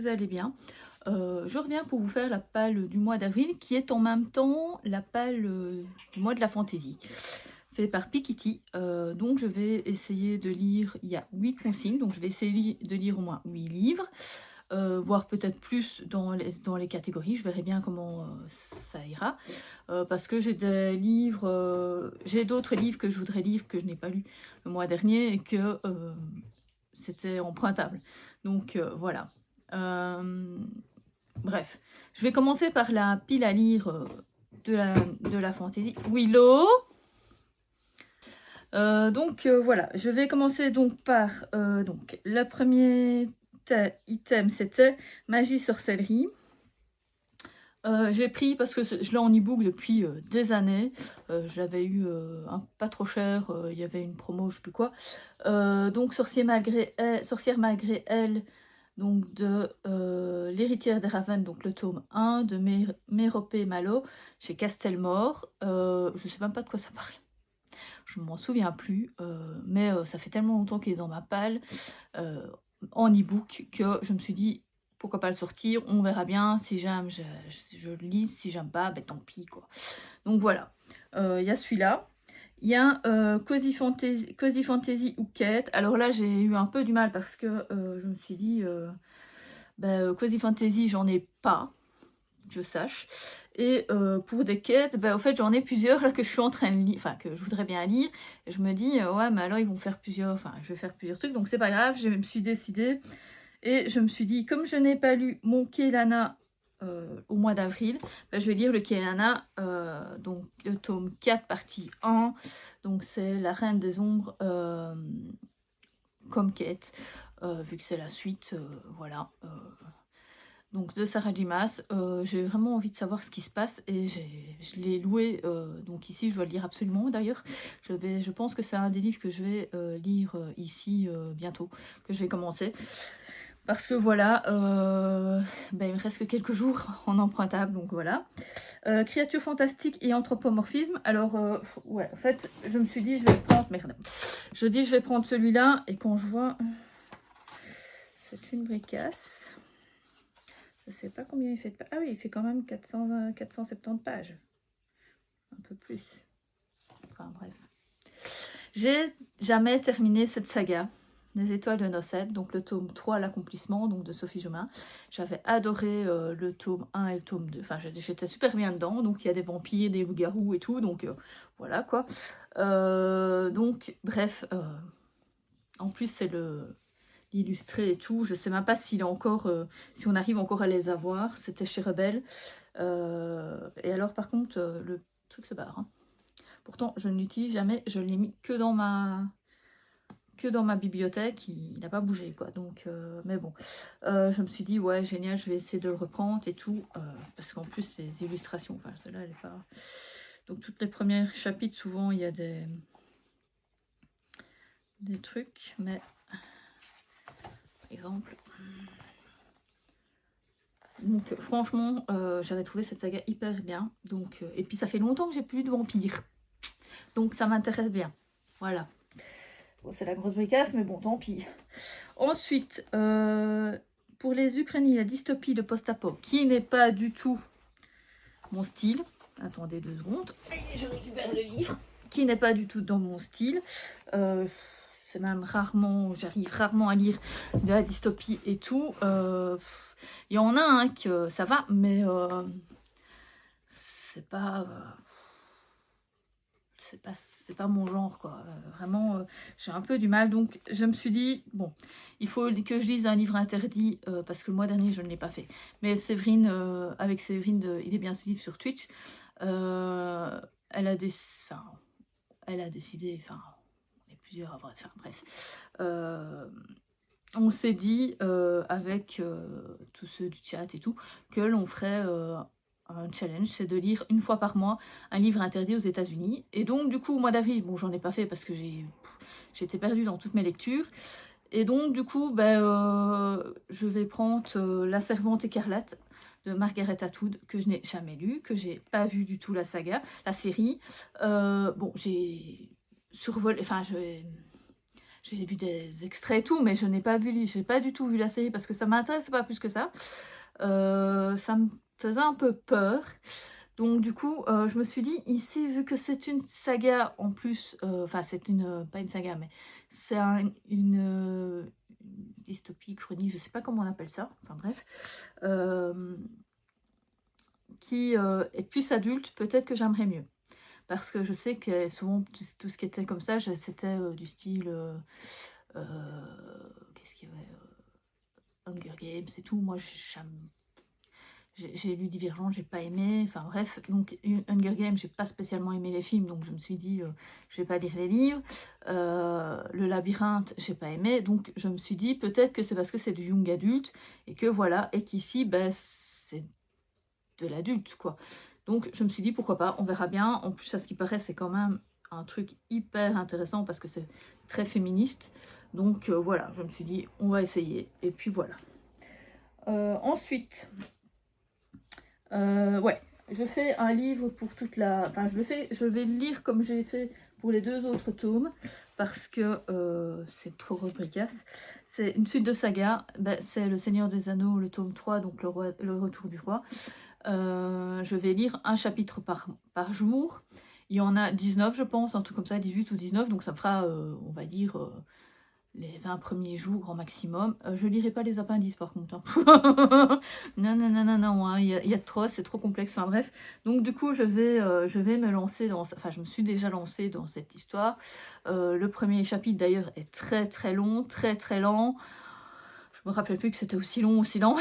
vous allez bien. Je reviens pour vous faire la palle du mois d'avril qui est en même temps la palle du mois de la fantaisie, fait par Piketty. Donc je vais essayer de lire, il y a 8 consignes, donc je vais essayer de lire au moins 8 livres, voire peut-être plus dans les catégories, je verrai bien comment ça ira, parce que j'ai des livres, j'ai d'autres livres que je voudrais lire que je n'ai pas lu le mois dernier et que c'était empruntable. Donc voilà. Bref, je vais commencer par la pile à lire de la fantaisie. Willow. Voilà, je vais commencer donc par donc le premier item, c'était magie sorcellerie. J'ai pris parce que je l'ai en e-book depuis des années. Je l'avais eu pas trop cher, il y avait une promo, je sais plus quoi. Donc sorcière malgré elle, donc de l'héritière des Ravens, donc le tome 1 de Méropé Malo chez Castelmore. Je sais même pas de quoi ça parle. Je m'en souviens plus, mais ça fait tellement longtemps qu'il est dans ma palle en e-book que je me suis dit pourquoi pas le sortir, on verra bien, si j'aime je le lis, si j'aime pas, ben tant pis quoi. Donc voilà, il y a celui-là. Il y a Cozy Fantasy ou Quête. Alors là j'ai eu un peu du mal parce que je me suis dit Cozy Fantasy j'en ai pas, je sache. Et pour des quêtes, au fait j'en ai plusieurs là que je suis en train de lire, enfin que je voudrais bien lire. Et je me dis ouais mais alors ils vont faire plusieurs, enfin je vais faire plusieurs trucs, donc c'est pas grave, je me suis décidée. Et je me suis dit, comme je n'ai pas lu mon Kelana au mois d'avril, je vais lire le Kelana, donc le tome 4, partie 1. Donc c'est la Reine des Ombres comme quête, vu que c'est la suite, voilà. Donc de Sarah J. Maas, j'ai vraiment envie de savoir ce qui se passe et je l'ai loué, donc ici je dois le lire absolument d'ailleurs. Je pense que c'est un des livres que je vais lire ici bientôt, que je vais commencer. Parce que voilà, il me reste que quelques jours en empruntable, donc voilà. Créatures fantastiques et anthropomorphisme. Alors, ouais, en fait, je me suis dit, je vais prendre... Merde. Je dis, je vais prendre celui-là, et quand je vois... C'est une bricasse. Je sais pas combien il fait de pages. Ah oui, il fait quand même 470 pages. Un peu plus. Enfin, bref. J'ai jamais terminé cette saga. Les étoiles de Nocette, donc le tome 3, l'accomplissement, donc de Sophie Jomain. J'avais adoré le tome 1 et le tome 2. Enfin, j'étais super bien dedans. Donc, il y a des vampires, des loups-garous et tout. Donc, voilà, quoi. Donc, bref. En plus, c'est l'illustré et tout. Je sais même pas s'il est encore... si on arrive encore à les avoir. C'était chez Rebelle. Et alors, par contre, le truc se barre. Hein. Pourtant, je ne l'utilise jamais. Je l'ai mis que dans ma bibliothèque, il n'a pas bougé quoi, donc mais bon, je me suis dit ouais génial, je vais essayer de le reprendre et tout, parce qu'en plus ces illustrations, enfin celle-là elle est pas, donc toutes les premières chapitres souvent il y a des trucs, mais par exemple, donc franchement j'avais trouvé cette saga hyper bien, donc et puis ça fait longtemps que j'ai plus de vampires, donc ça m'intéresse bien, voilà. Bon, c'est la grosse bricasse, mais bon, tant pis. Ensuite, pour les Ukrainiens, la dystopie de post-apo, qui n'est pas du tout mon style. Attendez 2 secondes. Je récupère le livre. Qui n'est pas du tout dans mon style. C'est même rarement, j'arrive rarement à lire de la dystopie et tout. Il y en a un que ça va, mais c'est pas... c'est pas mon genre quoi, vraiment j'ai un peu du mal, donc je me suis dit bon il faut que je lise un livre interdit, parce que le mois dernier je ne l'ai pas fait, mais Séverine, avec Séverine de Il est bien ce livre sur Twitch, elle a décidé, enfin on est plusieurs à avoir, enfin bref, on s'est dit avec tous ceux du chat et tout que l'on ferait un challenge, c'est de lire une fois par mois un livre interdit aux États-Unis. Et donc du coup au mois d'avril, bon j'en ai pas fait parce que j'étais perdue dans toutes mes lectures. Et donc du coup je vais prendre La Servante écarlate de Margaret Atwood, que je n'ai jamais lu, que j'ai pas vu du tout la saga, la série. Bon j'ai survolé, enfin j'ai vu des extraits et tout, mais je n'ai pas vu, j'ai pas du tout vu la série parce que ça m'intéresse pas plus que ça. Ça me faisait un peu peur. Donc du coup, je me suis dit, ici, vu que c'est une saga en plus, enfin c'est une, pas une saga, mais c'est une dystopie, chronique, je sais pas comment on appelle ça, enfin bref, qui est plus adulte, peut-être que j'aimerais mieux. Parce que je sais que souvent, tout ce qui était comme ça, c'était du style, qu'est-ce qu'il y avait, Hunger Games et tout, moi j'ai lu Divergente, j'ai pas aimé, enfin bref, donc Hunger Games, j'ai pas spécialement aimé les films, donc je me suis dit, je vais pas lire les livres. Le Labyrinthe, j'ai pas aimé, donc je me suis dit, peut-être que c'est parce que c'est du young adulte, et que voilà, et qu'ici, ben, c'est de l'adulte, quoi. Donc je me suis dit, pourquoi pas, on verra bien. En plus, à ce qui paraît, c'est quand même un truc hyper intéressant, parce que c'est très féministe, donc voilà, je me suis dit, on va essayer, et puis voilà. Ensuite... ouais, je fais un livre pour toute la... Enfin, je vais le lire comme j'ai fait pour les 2 autres tomes, parce que c'est trop rubricasse. C'est une suite de saga, ben, c'est Le Seigneur des Anneaux, le tome 3, donc le Retour du Roi. Je vais lire un chapitre par jour. Il y en a 19, je pense, un truc comme ça, 18 ou 19, donc ça me fera, on va dire... les 20 premiers jours, grand maximum. Je lirai pas les appendices par contre. Hein. Non, non, non, non, non, hein, il y a trop, c'est trop complexe. Enfin bref. Donc du coup, je vais me lancer dans... Enfin, je me suis déjà lancée dans cette histoire. Le premier chapitre d'ailleurs est très très long, très très lent. Je me rappelle plus que c'était aussi long, aussi lent.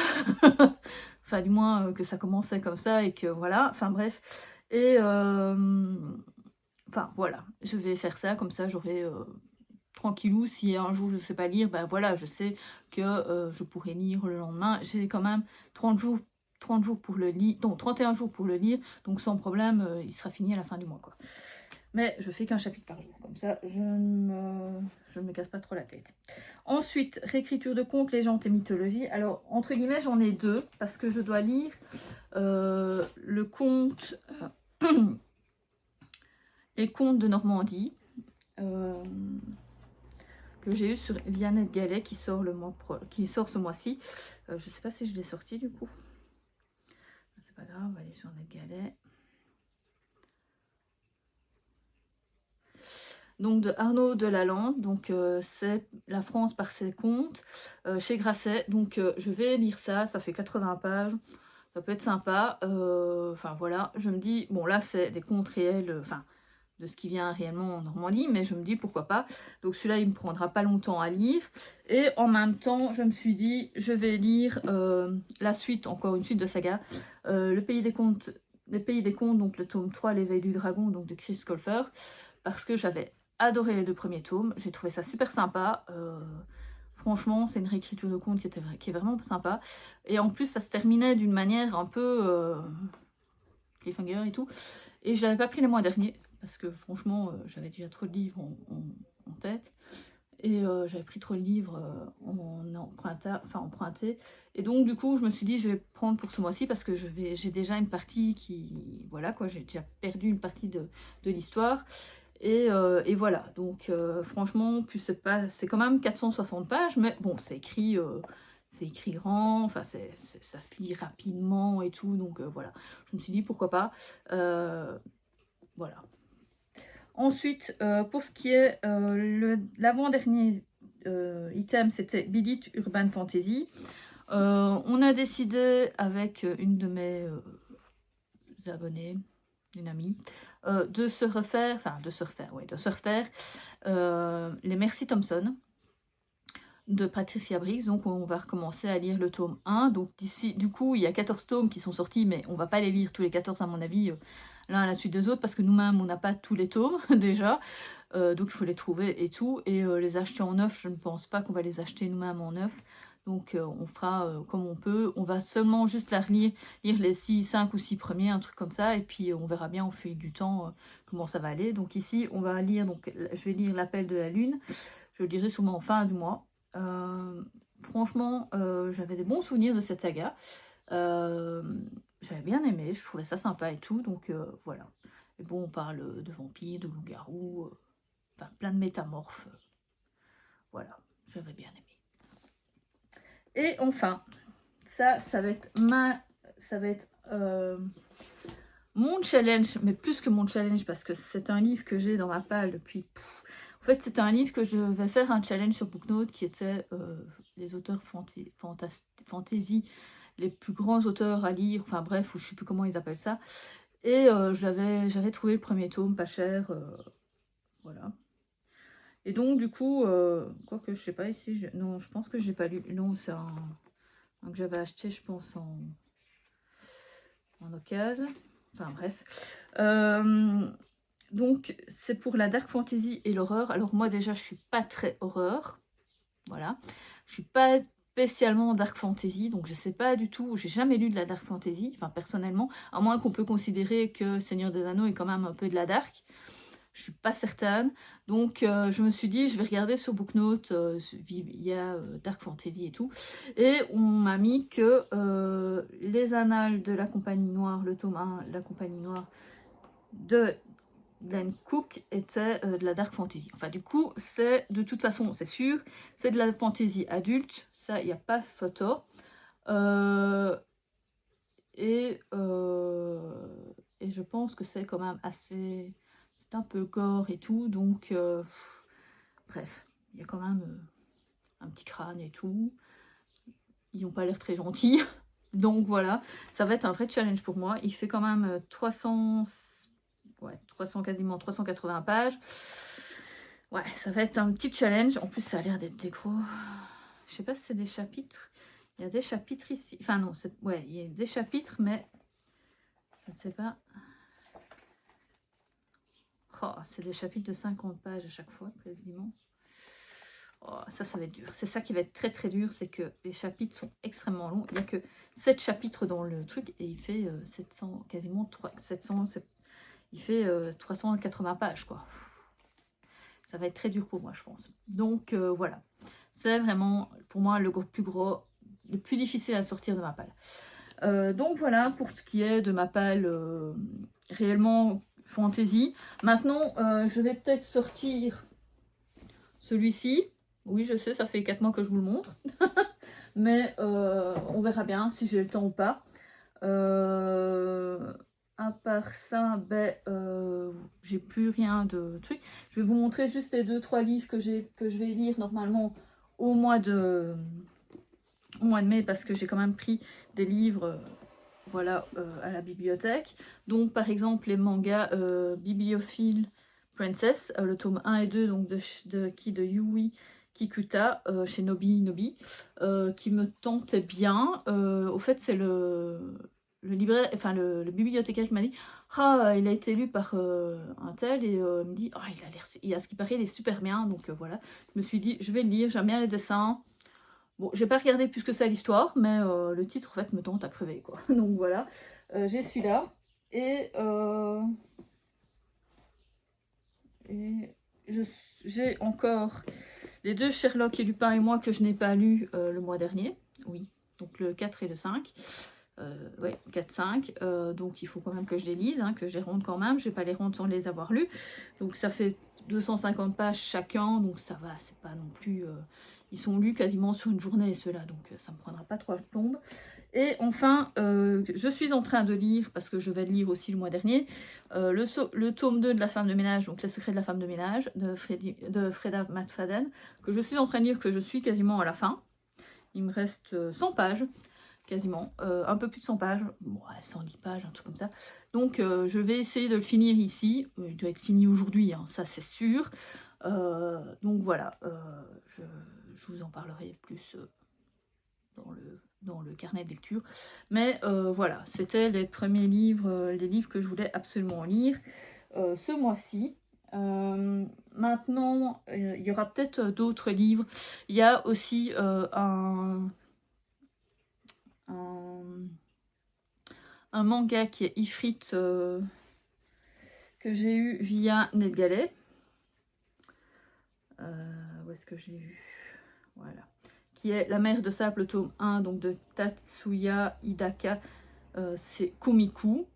Enfin, du moins que ça commençait comme ça et que voilà. Enfin bref. Et... Enfin voilà, je vais faire ça, comme ça j'aurai... tranquillou, si un jour je ne sais pas lire, ben voilà, je sais que je pourrais lire le lendemain. J'ai quand même 30 jours pour le lire, donc 31 jours pour le lire, donc sans problème, il sera fini à la fin du mois, quoi. Mais je fais qu'un chapitre par jour, comme ça je ne me casse pas trop la tête. Ensuite, réécriture de contes, légendes et mythologie. Alors, entre guillemets, j'en ai 2, parce que je dois lire le conte, les contes de Normandie, que j'ai eu sur Viannette Gallet qui sort ce mois-ci. Je sais pas si je l'ai sorti du coup. C'est pas grave, on va aller sur Net Gallet. Donc de Arnaud Delalande, donc c'est La France par ses contes, chez Grasset. Donc je vais lire ça, ça fait 80 pages, ça peut être sympa. Enfin voilà, je me dis, bon là c'est des contes réels, enfin de ce qui vient réellement en Normandie, mais je me dis pourquoi pas. Donc celui-là, il me prendra pas longtemps à lire. Et en même temps, je me suis dit, je vais lire la suite, encore une suite de saga, Le Pays des Contes, donc le tome 3, L'éveil du dragon, donc de Chris Colfer, parce que j'avais adoré les 2 premiers tomes, j'ai trouvé ça super sympa. Franchement, c'est une réécriture de conte qui est vraiment sympa. Et en plus, ça se terminait d'une manière un peu cliffhanger et tout. Et je l'avais pas pris les mois derniers, parce que franchement, j'avais déjà trop de livres en tête. Et j'avais pris trop de livres emprunté. Et donc, du coup, je me suis dit, je vais prendre pour ce mois-ci, parce que j'ai déjà une partie qui... Voilà, quoi, j'ai déjà perdu une partie de l'histoire. Et voilà, donc franchement, plus c'est quand même 460 pages, mais bon, c'est écrit grand, enfin ça se lit rapidement et tout, donc voilà. Je me suis dit pourquoi pas, voilà. Ensuite, pour ce qui est l'avant-dernier item, c'était Bidit Urban Fantasy. On a décidé avec une de mes abonnés, une amie, de se refaire les Merci Thompson de Patricia Briggs. Donc on va recommencer à lire le tome 1. Donc d'ici, du coup, il y a 14 tomes qui sont sortis, mais on va pas les lire tous les 14 à mon avis, l'un à la suite des autres, parce que nous-mêmes, on n'a pas tous les tomes déjà. Donc il faut les trouver et tout. Et les acheter en neuf, je ne pense pas qu'on va les acheter nous-mêmes en neuf. Donc on fera comme on peut. On va seulement juste la relire, lire les 5 ou 6 premiers, un truc comme ça. Et puis on verra bien au fil du temps comment ça va aller. Donc ici, on va lire, donc je vais lire L'Appel de la Lune. Je le lirai sûrement en fin du mois. Franchement, j'avais des bons souvenirs de cette saga. J'avais bien aimé, je trouvais ça sympa et tout. Donc voilà. Et bon, on parle de vampires, de loups-garous, enfin plein de métamorphes. voilà, j'avais bien aimé. Et enfin, ça va être mon challenge, mais plus que mon challenge, parce que c'est un livre que j'ai dans ma palle depuis... En fait, c'est un livre que je vais faire un challenge sur Booknote qui était les auteurs fantasy, les plus grands auteurs à lire, enfin bref, je ne sais plus comment ils appellent ça. Et j'avais trouvé le premier tome pas cher, voilà. Et donc du coup, quoique je sais pas ici, non, je pense que je n'ai pas lu, non, c'est un que j'avais acheté, je pense, en occasion. Enfin bref. Donc c'est pour la dark fantasy et l'horreur. Alors moi déjà, je suis pas très horreur. Voilà. Je suis pas spécialement dark fantasy, donc je sais pas du tout, j'ai jamais lu de la dark fantasy, enfin personnellement, à moins qu'on peut considérer que Seigneur des Anneaux est quand même un peu de la dark. Je suis pas certaine, donc je me suis dit je vais regarder sur Booknote, il y a Dark Fantasy et tout, et on m'a mis que les annales de la Compagnie Noire, le tome 1, la Compagnie Noire de Glenn Cook était de la Dark Fantasy. Enfin du coup, c'est de toute façon, c'est sûr, c'est de la fantasy adulte, ça il n'y a pas photo, et je pense que c'est quand même assez... C'est un peu gore et tout, donc bref, il y a quand même un petit crâne et tout. Ils n'ont pas l'air très gentils. Donc voilà, ça va être un vrai challenge pour moi. Il fait quand même 300, ouais, 300, quasiment 380 pages. Ouais, ça va être un petit challenge. En plus, ça a l'air d'être des gros... Je sais pas si c'est des chapitres. Il y a des chapitres ici. Enfin non, ouais, il y a des chapitres, mais je ne sais pas... Oh, c'est des chapitres de 50 pages à chaque fois, quasiment. Oh, ça va être dur. C'est ça qui va être très très dur, c'est que les chapitres sont extrêmement longs. Il n'y a que 7 chapitres dans le truc et il fait 700, quasiment 700, il fait 380 pages, quoi. Ça va être très dur pour moi, je pense. Donc voilà. C'est vraiment, pour moi, le plus difficile à sortir de ma palle. Donc voilà, pour ce qui est de ma palle réellement fantasy. Maintenant, je vais peut-être sortir celui-ci. Oui, je sais, ça fait 4 mois que je vous le montre. Mais on verra bien si j'ai le temps ou pas. À part ça, ben, j'ai plus rien de truc. Je vais vous montrer juste les 2-3 livres que je vais lire normalement au mois de mai, parce que j'ai quand même pris des livres voilà, à la bibliothèque. Donc par exemple les mangas Bibliophile Princess, le tome 1 et 2 donc de Yui Kikuta chez Nobi, qui me tentait bien. Au fait, c'est le libraire, enfin le bibliothécaire qui m'a dit ah, il a été lu par un tel, et il me dit ah, il a l'air, à ce qui paraît, il est super bien. Donc voilà, je me suis dit je vais le lire, j'aime bien les dessins. Bon, j'ai pas regardé plus que ça l'histoire, mais le titre en fait me tente à crever, quoi. Donc voilà, j'ai celui-là. Et j'ai encore les 2 Sherlock et Lupin et moi que je n'ai pas lu le mois dernier. Oui, donc le 4 et le 5. Ouais, 4-5. Donc il faut quand même que je les lise, hein, que je les ronde quand même. Je vais pas les rendre sans les avoir lus. Donc ça fait 250 pages chacun, donc ça va, c'est pas non plus... ils sont lus quasiment sur une journée, ceux-là, donc ça me prendra pas 3 plombes. Et enfin, je suis en train de lire, parce que je vais le lire aussi le mois dernier, le tome 2 de La femme de ménage, donc Les secrets de la femme de ménage, de Freda McFadden, que je suis en train de lire, que je suis quasiment à la fin. Il me reste 100 pages, quasiment, un peu plus de 100 pages, ouais, 110 pages, un truc comme ça. Donc je vais essayer de le finir ici, il doit être fini aujourd'hui, hein, ça c'est sûr. Donc voilà, je vous en parlerai plus dans le carnet de lecture. Mais voilà, c'était les premiers livres, les livres que je voulais absolument lire ce mois-ci. Maintenant, il y aura peut-être d'autres livres. Il y a aussi un manga qui est Ifrit que j'ai eu via NetGalley. Où est-ce que j'ai eu? Voilà. Qui est La mer de sable, tome 1, donc de Tatsuya Hidaka, c'est Kumiku.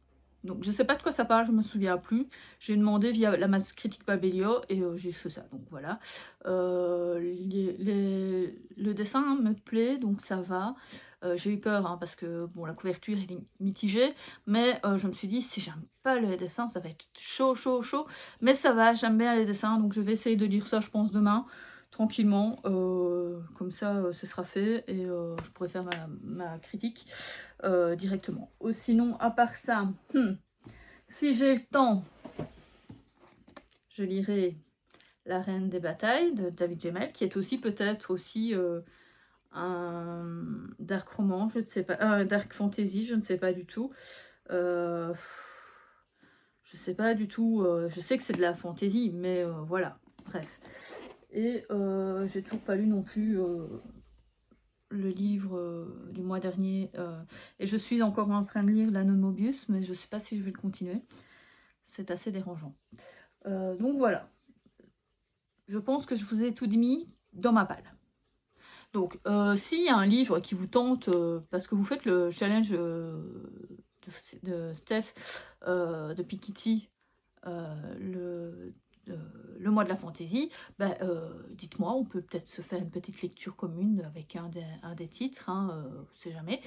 Donc je sais pas de quoi ça parle, je me souviens plus. J'ai demandé via la masse critique Babelio et j'ai fait ça, donc voilà. Le dessin me plaît, donc ça va. J'ai eu peur hein, parce que bon, la couverture elle est mitigée, mais je me suis dit si j'aime pas le dessin ça va être chaud, mais ça va, j'aime bien les dessins, donc je vais essayer de lire ça je pense demain, tranquillement, comme ça ce sera fait et je pourrai faire ma critique directement. Sinon à part ça, si j'ai le temps, je lirai La Reine des Batailles de David Gemmell, qui est aussi peut-être aussi un dark roman, je ne sais pas, dark fantasy, je ne sais pas du tout. Je sais pas du tout, je sais que c'est de la fantasy, mais voilà, bref. Et j'ai toujours pas lu non plus le livre du mois dernier, et je suis encore en train de lire L'Anneau de Mobius, mais je sais pas si je vais le continuer, c'est assez dérangeant. Donc voilà, je pense que je vous ai tout mis dans ma palle. Donc, s'il y a un livre qui vous tente, parce que vous faites le challenge de Steph, de Piketty, le mois de la fantaisie, bah, dites-moi, on peut peut-être se faire une petite lecture commune avec un des titres, hein, on sait jamais.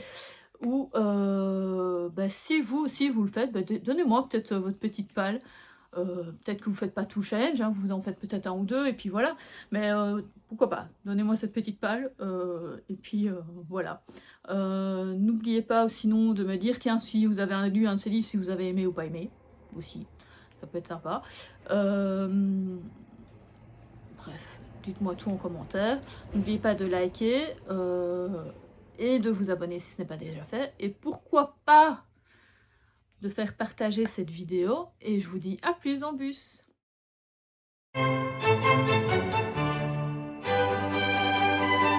Ou, bah, si vous aussi vous le faites, bah, donnez-moi peut-être votre petite palle. Peut-être que vous ne faites pas tout challenge, hein, vous en faites peut-être un ou deux, et puis voilà. Mais pourquoi pas, donnez-moi cette petite palle, et puis voilà. N'oubliez pas sinon de me dire, tiens, si vous avez lu un de ces livres, si vous avez aimé ou pas aimé, aussi, ça peut être sympa. Bref, dites-moi tout en commentaire. N'oubliez pas de liker, et de vous abonner si ce n'est pas déjà fait. Et pourquoi pas de faire partager cette vidéo, et je vous dis à plus en bus.